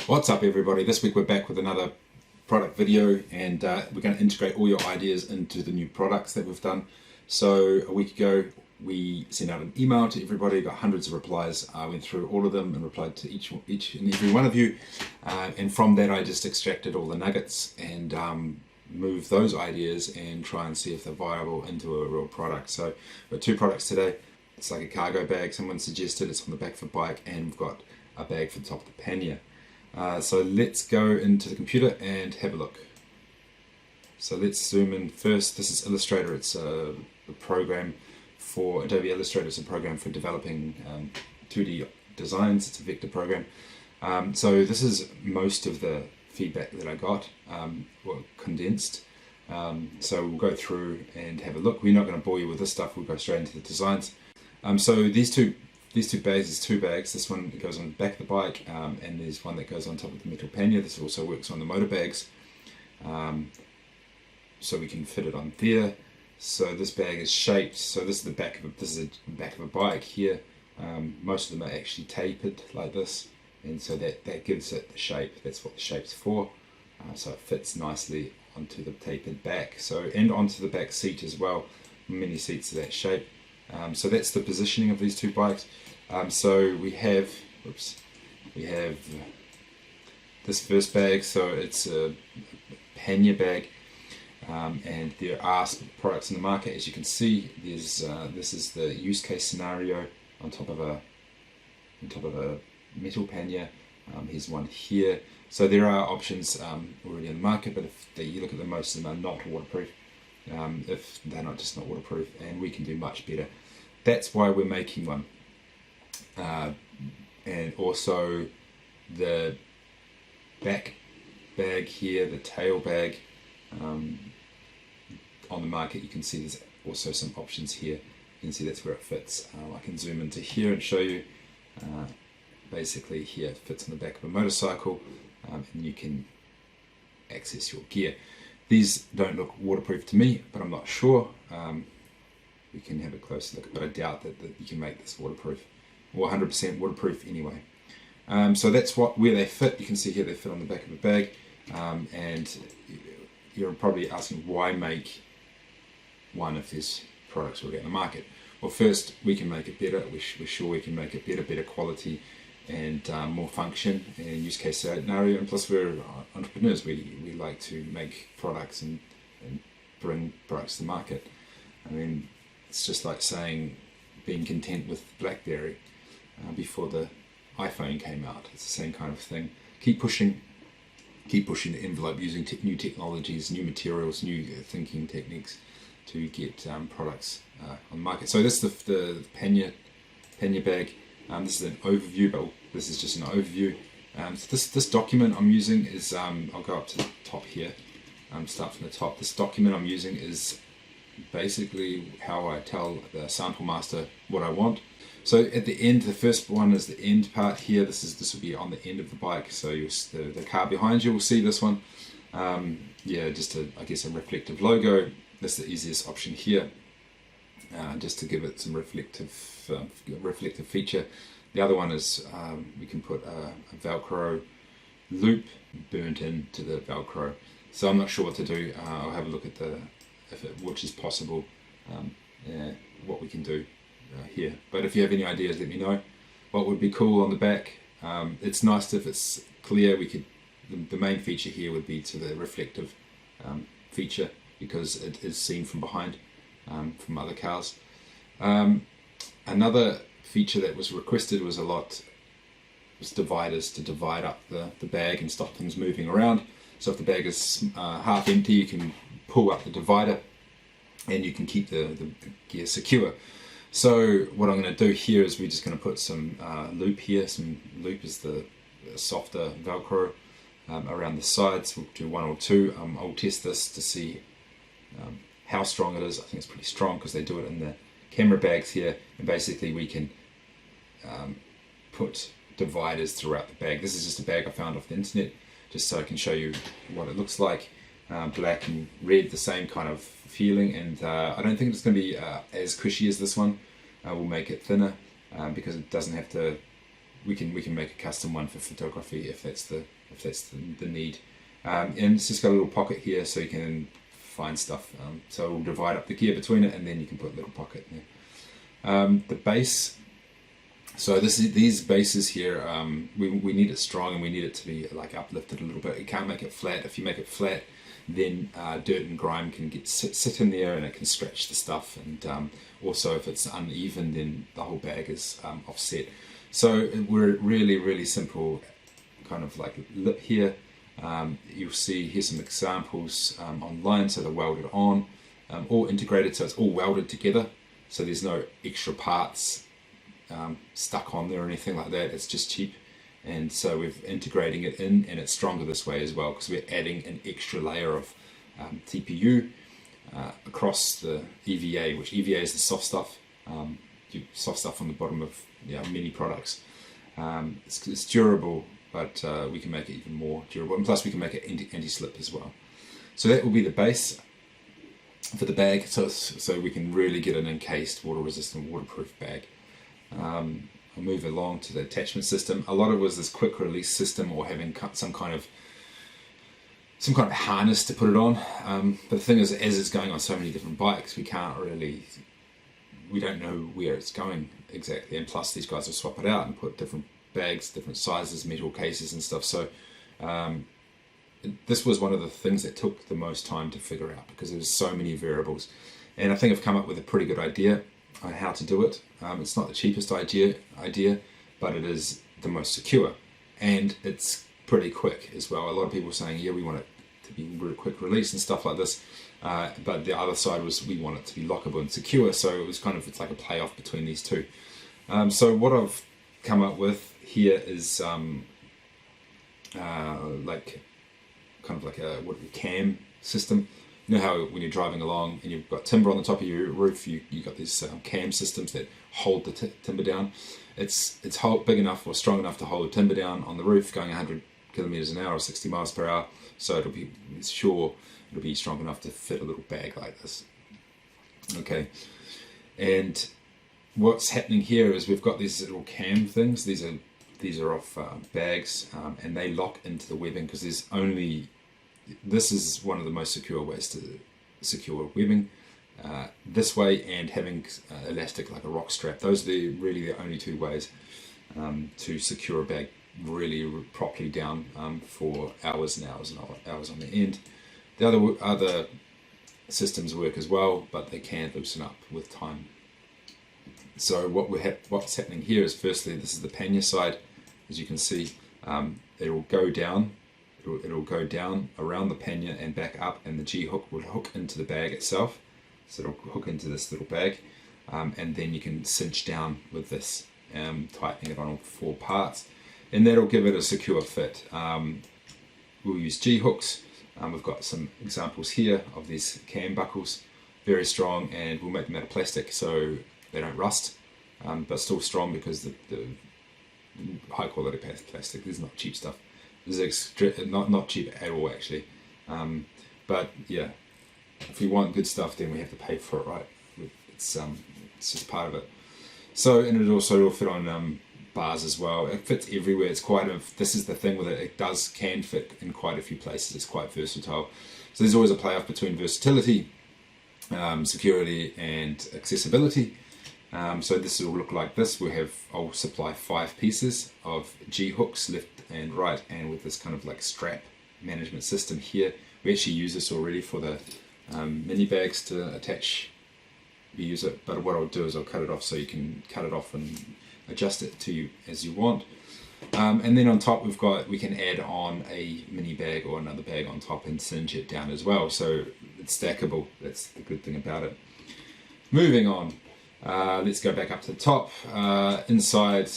What's up everybody? This week we're back with another product video, and we're going to integrate all your ideas into the new products that we've done. So a week ago we sent out an email to everybody, got hundreds of replies. I went through all of them and replied to each and every one of you, and from that I just extracted all the nuggets and move those ideas and try and see if they're viable into a real product. So we've got two products today. It's like a cargo bag, someone suggested. It's on the back of a bike, and we've got a bag for the top of the pannier. So let's go into the computer and have a look. So let's zoom in first. This is Illustrator. It's a program for Adobe Illustrator. It's a program for developing 2D designs. It's a vector program. So this is most of the feedback that I got, condensed. So we'll go through and have a look. We're not going to bore you with this stuff. We'll go straight into the designs. So these two bags is two bags. This one goes on the back of the bike, and there's one that goes on top of the metal pannier. This also works on the motor bags, so we can fit it on there. So this bag is shaped. So this is the back of a bike here. Most of them are actually tapered like this, and so that gives it the shape. That's what the shape's for. So it fits nicely onto the tapered back. And onto the back seat as well. Many seats are that shape. So that's the positioning of these two bikes. So we have this first bag. So it's a pannier bag, and there are products in the market. As you can see, there's this is the use case scenario on top of a metal pannier. Here's one here. So there are options already in the market, but if you look at them, most of them are not waterproof. If they're not waterproof, and we can do much better. That's why we're making one. And also the back bag here, the tail bag, on the market, you can see there's also some options here. You can see that's where it fits. I can zoom into here and show you. Basically here it fits on the back of a motorcycle, and you can access your gear. These don't look waterproof to me, but I'm not sure. We can have a closer look, but I doubt that you can make this waterproof, or 100% waterproof anyway. So that's where they fit. You can see here they fit on the back of a bag, and you're probably asking, why make one if there's products already on the market? Well, first, we can make it better. We're sure we can make it better quality, and more function and use case scenario. And plus, we're entrepreneurs. We like to make products and bring products to the market. I mean, it's just like saying being content with BlackBerry before the iPhone came out. It's the same kind of thing. Keep pushing the envelope using new technologies, new materials, new thinking techniques to get products on the market. So this is the pannier bag. This is an overview, but this is just an overview. So this document I'm using is, I'll go up to the top here, start from the top. This document I'm using is basically how I tell the sample master what I want. So at the end, the first one is the end part here. This will be on the end of the bike. So the car behind you will see this one. Just I guess a reflective logo. That's the easiest option here, just to give it some reflective feature. The other one is we can put a Velcro loop burnt into the Velcro. So I'm not sure what to do. I'll have a look at which is possible, what we can do here. But if you have any ideas, let me know. What would be cool on the back? It's nice if it's clear. The main feature here would be to the reflective feature, because it is seen from behind from other cars. Another feature that was requested was dividers to divide up the bag and stop things moving around. So if the bag is half empty, you can pull up the divider and you can keep the gear secure. So what I'm going to do here is we're just going to put some loop here. Some loop is the softer Velcro around the sides. We'll do one or two. I'll test this to see how strong it is. I think it's pretty strong because they do it in the camera bags here, and basically we can put dividers throughout the bag. This is just a bag I found off the internet, just so I can show you what it looks like. Black and red, the same kind of feeling, and I don't think it's going to be as cushy as this one. We'll make it thinner because it doesn't have to we can make a custom one for photography if that's the need. And it's just got a little pocket here so you can find stuff. So we'll divide up the gear between it, and then you can put a little pocket in there. The base. So these bases here, we need it strong, and we need it to be like uplifted a little bit. You can't make it flat. If you make it flat, then dirt and grime can sit in there, and it can stretch the stuff. And also, if it's uneven, then the whole bag is offset. So we're really simple, kind of like lip here. You'll see here's some examples online. So they're welded on, all integrated, so it's all welded together. So there's no extra parts stuck on there or anything like that. It's just cheap, and so we're integrating it in, and it's stronger this way as well because we're adding an extra layer of TPU across the EVA, which EVA is the soft stuff, soft stuff on the bottom of many products. It's durable, but we can make it even more durable, and plus we can make it anti-slip as well. So that will be the base for the bag, so we can really get an encased, water-resistant, waterproof bag. I'll move along to the attachment system. A lot of it was this quick release system, or having some kind of harness to put it on. But the thing is, as it's going on so many different bikes, we don't know where it's going exactly. And plus, these guys will swap it out and put different bags, different sizes, metal cases and stuff. So this was one of the things that took the most time to figure out, because there's so many variables. And I think I've come up with a pretty good idea on how to do it. It's not the cheapest idea, but it is the most secure, and it's pretty quick as well. A lot of people are saying, yeah, we want it to be really quick release and stuff like this, but the other side was we want it to be lockable and secure. So it's like a play off between these two. So what I've come up with here is like a cam system. You know how when you're driving along and you've got timber on the top of your roof, you got these cam systems that hold the timber down. It's big enough or strong enough to hold the timber down on the roof going 100 kilometers an hour or 60 miles per hour. So it'll be strong enough to fit a little bag like this. Okay, and what's happening here is we've got these little cam things. These are off bags, and they lock into the webbing because this is one of the most secure ways to secure webbing, this way, and having elastic like a rock strap. Those are really the only two ways to secure a bag really properly down for hours and hours and hours on the end. The other systems work as well, but they can loosen up with time. So what's happening here is, firstly, this is the pannier side. As you can see, it'll go down. It'll go down around the pannier and back up, and the G-hook will hook into the bag itself. So it'll hook into this little bag, and then you can cinch down with this, tightening it on all four parts, and that'll give it a secure fit. We'll use G-hooks. We've got some examples here of these cam buckles, very strong, and we'll make them out of plastic so they don't rust, but still strong because the high quality plastic. This is not cheap stuff. This is not cheap at all, actually. But yeah, if we want good stuff, then we have to pay for it, right? It's just part of it. So, and it'll fit on bars as well. It fits everywhere. This is the thing with it. It can fit in quite a few places. It's quite versatile. So there's always a play off between versatility, security, and accessibility. So this will look like this. I'll supply 5 pieces of G-hooks left and right, and with this kind of like strap management system here. We actually use this already for the mini bags to attach. We use it, but what I'll do is I'll cut it off so you can cut it off and adjust it to you as you want. And then on top we can add on a mini bag or another bag on top and cinch it down as well. So it's stackable. That's the good thing about it. Moving on. Let's go back up to the top. Inside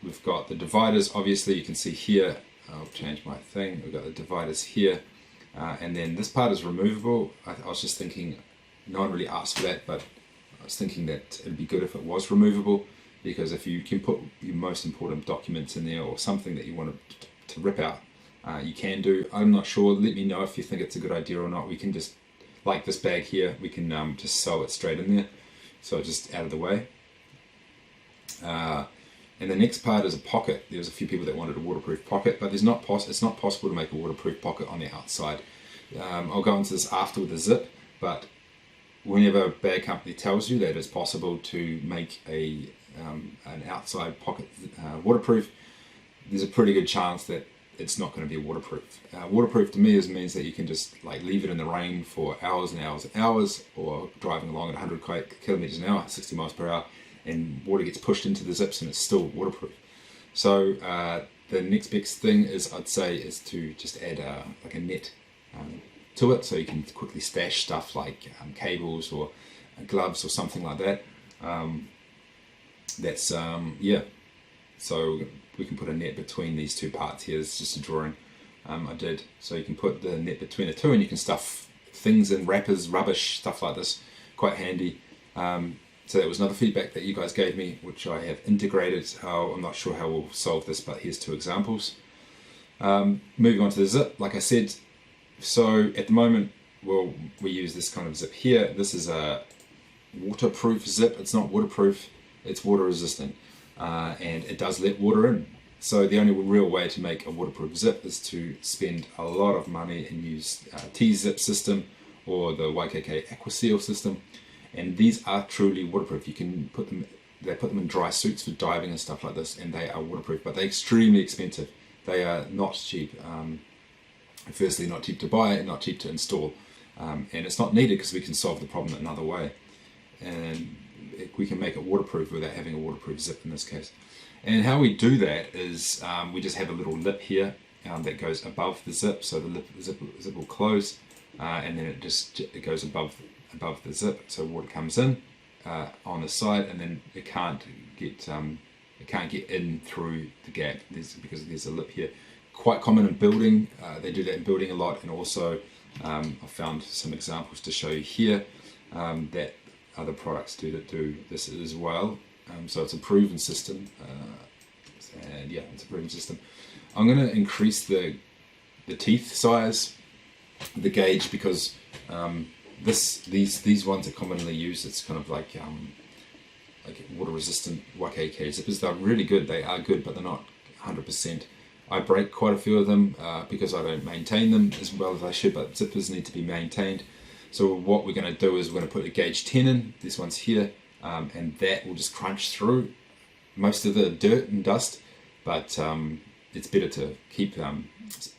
we've got the dividers. Obviously you can see here, I'll change my thing, we've got the dividers here, and then this part is removable. I was just thinking, no one really asked for that, but I was thinking that it'd be good if it was removable, because if you can put your most important documents in there or something that you want to rip out, you can do. I'm not sure. Let me know if you think it's a good idea or not. We can just, like this bag here, we can just sew it straight in there. So just out of the way. And the next part is a pocket. There was a few people that wanted a waterproof pocket, but it's not possible to make a waterproof pocket on the outside. I'll go into this after with the zip, but whenever a bag company tells you that it's possible to make an outside pocket waterproof, there's a pretty good chance that it's not going to be waterproof. Waterproof to me means that you can just like leave it in the rain for hours and hours and hours, or driving along at 100 kilometers an hour, 60 miles per hour, and water gets pushed into the zips and it's still waterproof. So the next best thing I'd say is to just add like a net to it, so you can quickly stash stuff like cables or gloves or something like that. So we can put a net between these two parts here. It's just a drawing I did. So you can put the net between the two and you can stuff things in, wrappers, rubbish, stuff like this. Quite handy. So that was another feedback that you guys gave me, which I have integrated. I'm not sure how we'll solve this, but here's two examples. Moving on to the zip, like I said, so at the moment, we use this kind of zip here. This is a waterproof zip. It's not waterproof, it's water resistant. And it does let water in. So the only real way to make a waterproof zip is to spend a lot of money and use T-zip system or the YKK AquaSeal system. And these are truly waterproof. You can they put them in dry suits for diving and stuff like this, and they are waterproof, but they're extremely expensive. They are not cheap. Firstly, not cheap to buy and not cheap to install. And it's not needed because we can solve the problem another way. And we can make it waterproof without having a waterproof zip in this case. And how we do that is we just have a little lip here that goes above the zip, so the zip will close, and then it goes above the zip, so water comes in on the side, and then it can't get in through the gap because there's a lip here. Quite common in building. They do that in building a lot, and also I've found some examples to show you here that other products do this as well. So it's a proven system, and yeah, it's a proven system. I'm going to increase the teeth size, the gauge, because these ones are commonly used. It's kind of like water resistant YKK zippers. They're really good. They are good, but they're not 100%. I break quite a few of them because I don't maintain them as well as I should, but zippers need to be maintained. So what we're going to do is we're going to put a gauge 10 in, this one's here, and that will just crunch through most of the dirt and dust, but it's better to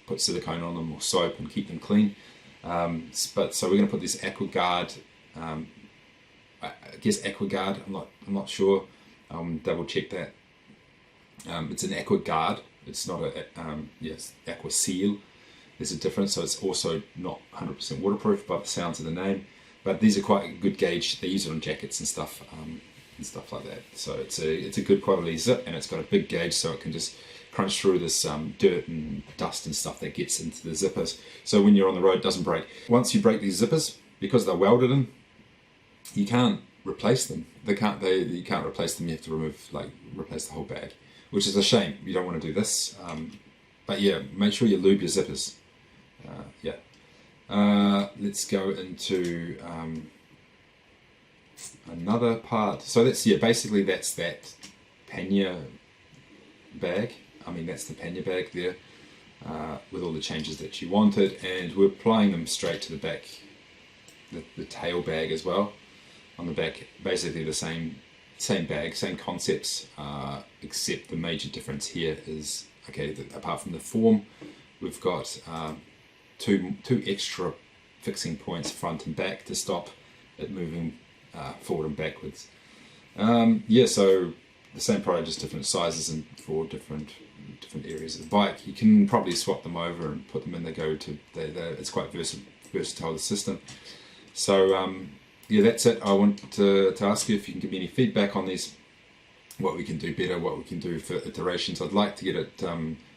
put silicone on them or soap and keep them clean. So we're going to put this AquaGuard, I guess AquaGuard, I'm not sure, double check that. It's an AquaGuard, it's not AquaSeal. There's a difference, so it's also not 100% waterproof by the sounds of the name, but these are quite a good gauge. They use it on jackets and stuff like that. So it's a good quality zip, and it's got a big gauge, so it can just crunch through this dirt and dust and stuff that gets into the zippers. So when you're on the road, it doesn't break. Once you break these zippers, because they're welded in, you can't replace them. You can't replace them. You have to replace the whole bag, which is a shame. You don't want to do this. But yeah, make sure you lube your zippers. Let's go into another part. So that's that Pannier bag. That's the Pannier bag there with all the changes that you wanted, and we're applying them straight to the back, the tail bag as well. On the back, basically the same bag, same concepts, except the major difference here is, apart from the form, we've got two extra fixing points front and back to stop it moving forward and backwards. So the same product, just different sizes and for different areas of the bike. You can probably swap them over and put them in. It's quite versatile, the system. So that's it. I want to ask you if you can give me any feedback on these, what we can do better, what we can do for iterations. I'd like to get it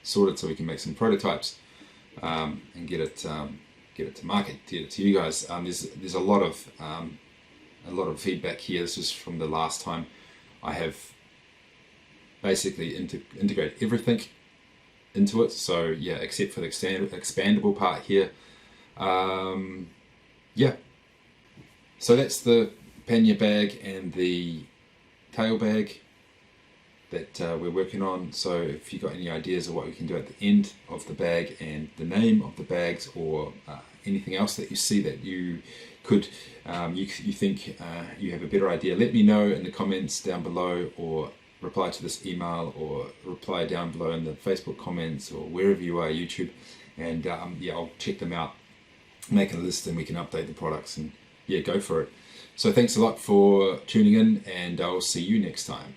sorted so we can make some prototypes and get it to market, get it to you guys. There's a lot of feedback here. This is from the last time. I have basically integrate everything into it. So yeah, except for the expandable part here. So that's the pannier bag and the tail bag. that we're working on. So if you've got any ideas of what we can do at the end of the bag and the name of the bags, or anything else that you see that you could, you think you have a better idea, let me know in the comments down below, or reply to this email, or reply down below in the Facebook comments, or wherever you are, YouTube, and yeah, I'll check them out, make a list, and we can update the products, and yeah, go for it. So thanks a lot for tuning in, and I'll see you next time.